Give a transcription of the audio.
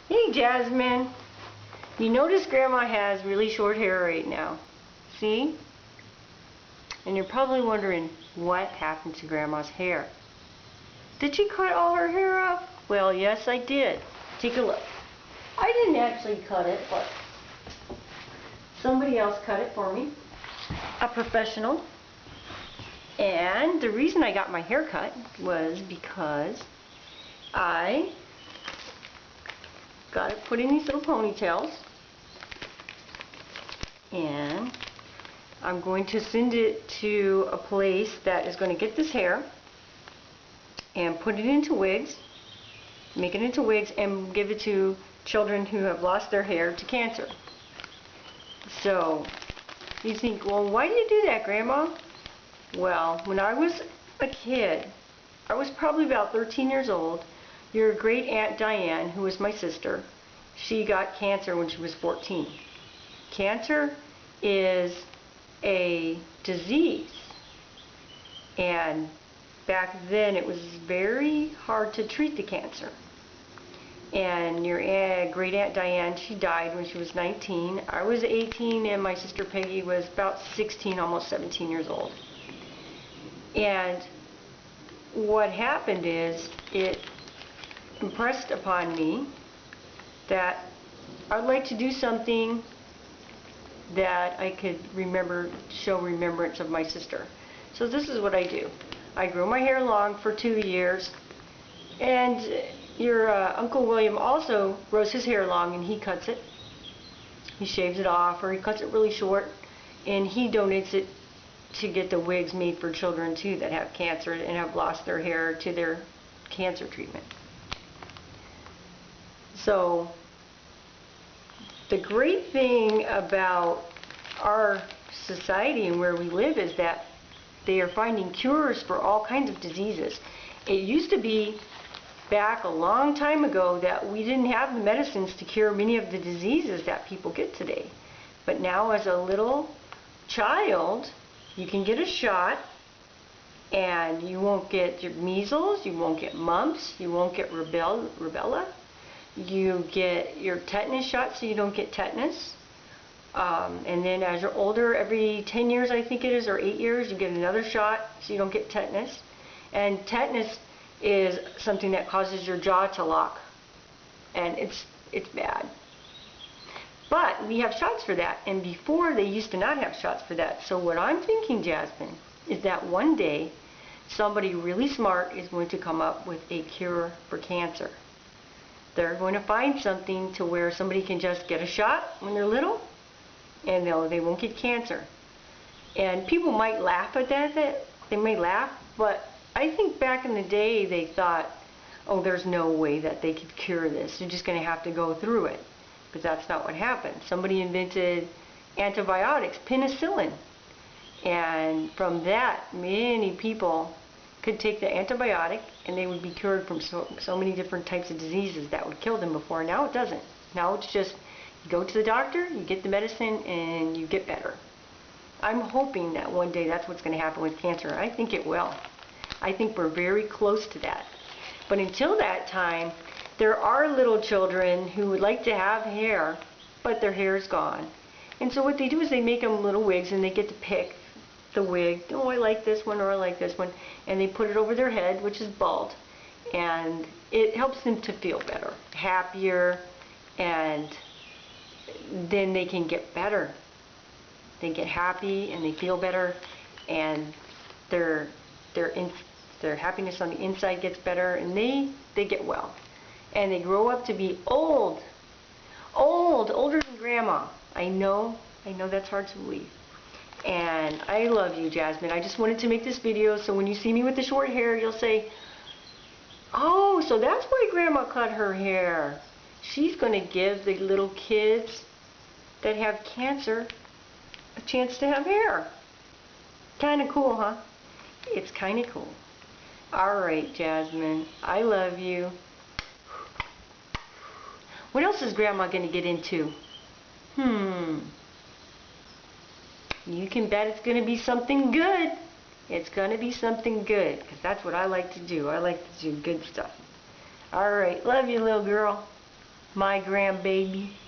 Hey Jasmine, you notice Grandma has really short hair right now. See? And you're probably wondering what happened to Grandma's hair. Did she cut all her hair off? Well, yes, I did. Take a look. I didn't actually cut it, but somebody else cut it for me. A professional. And the reason I got my hair cut was because I got it put in these little ponytails, and I'm going to send it to a place that is going to get this hair and put it into wigs, make it into wigs, and give it to children who have lost their hair to cancer. So you think, well, why do you do that, Grandma? Well, when I was a kid, I was probably about 13 years old. Your great Aunt Diane, who was my sister, she got cancer when she was 14. Cancer is a disease, and back then it was very hard to treat the cancer. And your great Aunt Diane, she died when she was 19. I was 18, and my sister Peggy was about 16, almost 17 years old. And what happened is, it impressed upon me that I'd like to do something that I could show remembrance of my sister. So this is what I do. I grow my hair long for 2 years, and your Uncle William also grows his hair long, and he cuts it. He shaves it off, or he cuts it really short, and he donates it to get the wigs made for children too that have cancer and have lost their hair to their cancer treatment. So the great thing about our society and where we live is that they are finding cures for all kinds of diseases. It used to be back a long time ago that we didn't have the medicines to cure many of the diseases that people get today. But now, as a little child, you can get a shot, and you won't get your measles, you won't get mumps, you won't get rubella. You get your tetanus shot so you don't get tetanus. And then as you're older, every 10 years I think it is, or 8 years, you get another shot so you don't get tetanus. And tetanus is something that causes your jaw to lock, and it's bad. But we have shots for that, and before they used to not have shots for that. So what I'm thinking, Jasmine, is that one day somebody really smart is going to come up with a cure for cancer. They're going to find something to where somebody can just get a shot when they're little, and they won't get cancer. And people might laugh at that. They may laugh, but I think back in the day they thought, oh, there's no way that they could cure this. You're just going to have to go through it. But that's not what happened. Somebody invented antibiotics, penicillin. And from that, many people could take the antibiotic and they would be cured from so many different types of diseases that would kill them before. Now it doesn't. Now it's just, you go to the doctor, you get the medicine, and you get better. I'm hoping that one day that's what's going to happen with cancer. I think it will. I think we're very close to that. But until that time, there are little children who would like to have hair, but their hair is gone. And so what they do is they make them little wigs, and they get to pick the wig. Oh, I like this one, or I like this one. And they put it over their head, which is bald. And it helps them to feel better, happier, and then they can get better. They get happy, and they feel better, and their happiness on the inside gets better, and they get well. And they grow up to be older than Grandma. I know that's hard to believe. And I love you, Jasmine. I just wanted to make this video so when you see me with the short hair, you'll say, oh, so that's why Grandma cut her hair. She's going to give the little kids that have cancer a chance to have hair. Kind of cool, huh? It's kind of cool. All right, Jasmine. I love you. What else is Grandma going to get into? You can bet it's going to be something good. It's going to be something good, because that's what I like to do. I like to do good stuff. All right. Love you, little girl. my grandbaby.